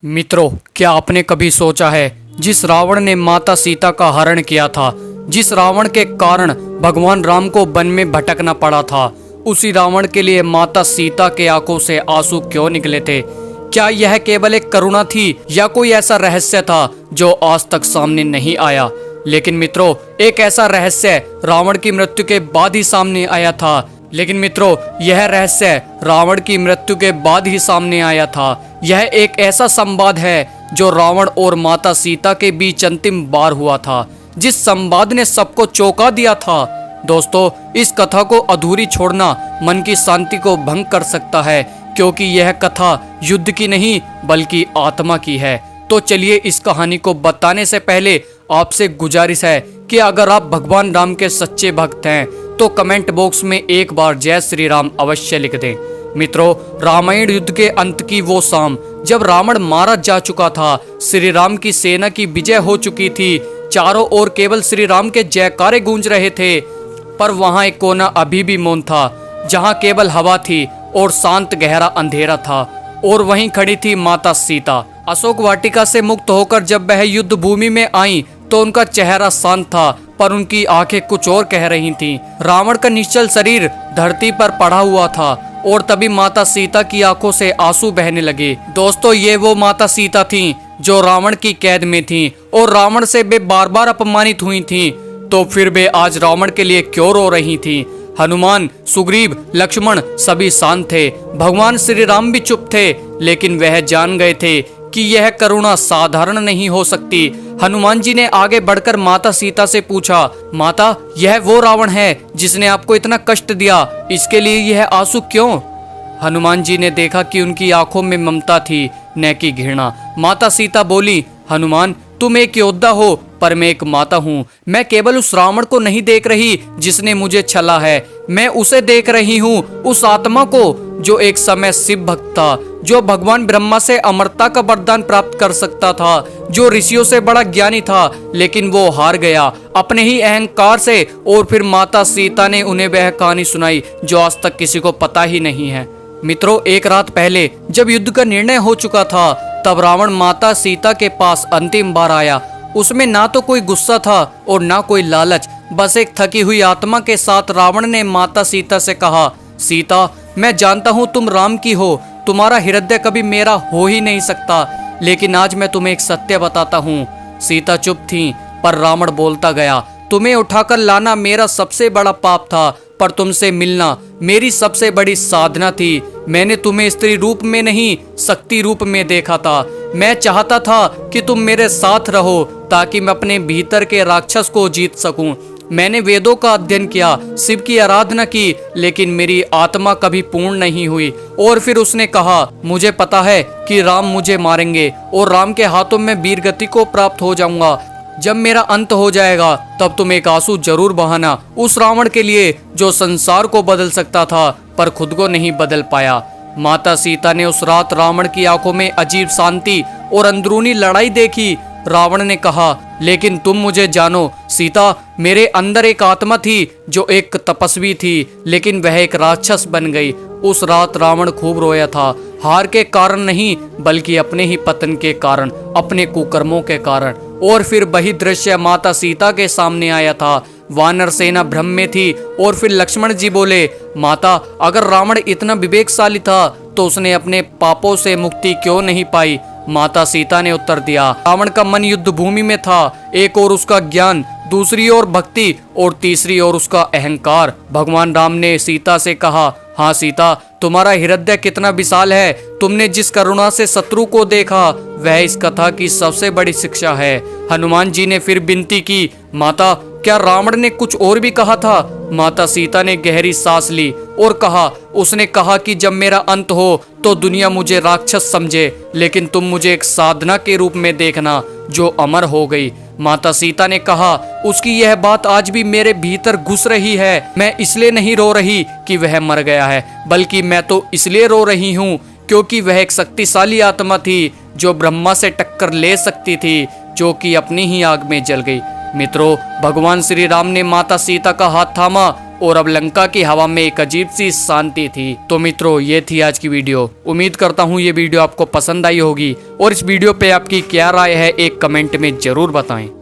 मित्रों, क्या आपने कभी सोचा है जिस रावण ने माता सीता का हरण किया था, जिस रावण के कारण भगवान राम को वन में भटकना पड़ा था, उसी रावण के लिए माता सीता के आंखों से आंसू क्यों निकले थे? क्या यह केवल एक करुणा थी या कोई ऐसा रहस्य था जो आज तक सामने नहीं आया? लेकिन मित्रों, एक ऐसा रहस्य रावण की मृत्यु के बाद ही सामने आया था। लेकिन मित्रों, यह रहस्य रावण की मृत्यु के बाद ही सामने आया था। यह एक ऐसा संवाद है जो रावण और माता सीता के बीच अंतिम बार हुआ था, जिस संवाद ने सबको चौंका दिया था। दोस्तों, इस कथा को अधूरी छोड़ना मन की शांति को भंग कर सकता है, क्योंकि यह कथा युद्ध की नहीं बल्कि आत्मा की है। तो चलिए, इस कहानी को बताने से पहले आपसे गुजारिश है कि अगर आप भगवान राम के सच्चे भक्त हैं तो कमेंट बॉक्स में एक बार जय श्री राम अवश्य लिख दें। मित्रों, रामायण युद्ध के अंत की वो शाम जब रावण मारा जा चुका था, श्री राम की सेना की विजय हो चुकी थी, चारों ओर केवल श्री राम के जयकारे गूंज रहे थे, पर वहां एक कोना अभी भी मौन था, जहां केवल हवा थी और शांत गहरा अंधेरा था। और वहीं खड़ी थी माता सीता। अशोक वाटिका से मुक्त होकर जब वह युद्ध भूमि में आई तो उनका चेहरा शांत था, पर उनकी आंखें कुछ और कह रही थीं। रावण का निश्चल शरीर धरती पर पड़ा हुआ था और तभी माता सीता की आंखों से आंसू बहने लगे। दोस्तों, ये वो माता सीता थीं जो रावण की कैद में थीं और रावण से वे बार बार अपमानित हुई थीं। तो फिर वे आज रावण के लिए क्यों रो रही थीं? हनुमान, सुग्रीव, लक्ष्मण सभी शांत थे। भगवान श्री राम भी चुप थे, लेकिन वह जान गए थे कि यह करुणा साधारण नहीं हो सकती। हनुमान जी ने आगे बढ़कर माता सीता से पूछा, माता, यह वो रावण है जिसने आपको इतना कष्ट दिया, इसके लिए यह आंसू क्यों? हनुमान जी ने देखा कि उनकी आंखों में ममता थी, न कि घृणा। माता सीता बोली, हनुमान, तुम एक योद्धा हो, पर मैं एक माता हूँ। मैं केवल उस रावण को नहीं देख रही जिसने मुझे छला है, मैं उसे देख रही हूँ, उस आत्मा को जो एक समय शिव भक्त था, जो भगवान ब्रह्मा से अमरता का वरदान प्राप्त कर सकता था, जो ऋषियों से बड़ा ज्ञानी था, लेकिन वो हार गया अपने ही अहंकार से। और फिर माता सीता ने उन्हें वह कहानी सुनाई जो आज तक किसी को पता ही नहीं है। मित्रों, एक रात पहले जब युद्ध का निर्णय हो चुका था, तब रावण माता सीता के पास अंतिम बार आया। उसमें ना तो कोई गुस्सा था और ना कोई लालच, बस एक थकी हुई आत्मा के साथ रावण ने माता सीता से कहा, सीता, मैं जानता हूँ तुम राम की हो, तुम्हारा हृदय कभी मेरा हो ही नहीं सकता, लेकिन आज मैं तुम्हें एक सत्य बताता हूँ। सीता चुप थी, पर रावण बोलता गया, तुम्हें उठाकर लाना मेरा सबसे बड़ा पाप था, पर तुमसे मिलना मेरी सबसे बड़ी साधना थी। मैंने तुम्हें स्त्री रूप में नहीं, शक्ति रूप में देखा था। मैं चाहता था कि तुम मेरे साथ रहो ताकि मैं अपने भीतर के राक्षस को जीत सकूं। मैंने वेदों का अध्ययन किया, शिव की आराधना की, लेकिन मेरी आत्मा कभी पूर्ण नहीं हुई। और फिर उसने कहा, मुझे पता है कि राम मुझे मारेंगे और राम के हाथों में वीर गति को प्राप्त हो जाऊंगा। जब मेरा अंत हो जाएगा तब तुम एक आंसू जरूर बहाना, उस रावण के लिए जो संसार को बदल सकता था पर खुद को नहीं बदल पाया। माता सीता ने उस रात रावण की आंखों में अजीब शांति और अंदरूनी लड़ाई देखी। रावण ने कहा, लेकिन तुम मुझे जानो सीता, मेरे अंदर एक आत्मा थी जो एक तपस्वी थी, लेकिन वह एक राक्षस बन गई। उस रात रावण खूब रोया था, हार के कारण नहीं बल्कि अपने ही पतन के कारण, अपने कुकर्मों के कारण। और फिर वही दृश्य माता सीता के सामने आया था। वानर सेना भ्रम में थी और फिर लक्ष्मण जी बोले, माता, अगर रावण इतना विवेकशाली था तो उसने अपने पापों से मुक्ति क्यों नहीं पाई? माता सीता ने उत्तर दिया, रावण का मन युद्ध भूमि में था, एक और उसका ज्ञान, दूसरी ओर भक्ति और तीसरी ओर उसका अहंकार। भगवान राम ने सीता से कहा, हाँ सीता, तुम्हारा हृदय कितना विशाल है, तुमने जिस करुणा से शत्रु को देखा वह इस कथा की सबसे बड़ी शिक्षा है। हनुमान जी ने फिर विनती की, माता, क्या रावण ने कुछ और भी कहा था? माता सीता ने गहरी सांस ली और कहा, उसने कहा कि जब मेरा अंत हो तो दुनिया मुझे राक्षस समझे, लेकिन तुम मुझे एक साधना के रूप में देखना जो अमर हो गई। माता सीता ने कहा, उसकी यह बात आज भी मेरे भीतर घुस रही है। मैं इसलिए नहीं रो रही कि वह मर गया है, बल्कि मैं तो इसलिए रो रही हूँ क्योंकि वह एक शक्तिशाली आत्मा थी जो ब्रह्मा से टक्कर ले सकती थी, जो कि अपनी ही आग में जल गई। मित्रों, भगवान श्री राम ने माता सीता का हाथ थामा और अब लंका की हवा में एक अजीब सी शांति थी। तो मित्रों, ये थी आज की वीडियो। उम्मीद करता हूँ ये वीडियो आपको पसंद आई होगी और इस वीडियो पे आपकी क्या राय है एक कमेंट में जरूर बताएं।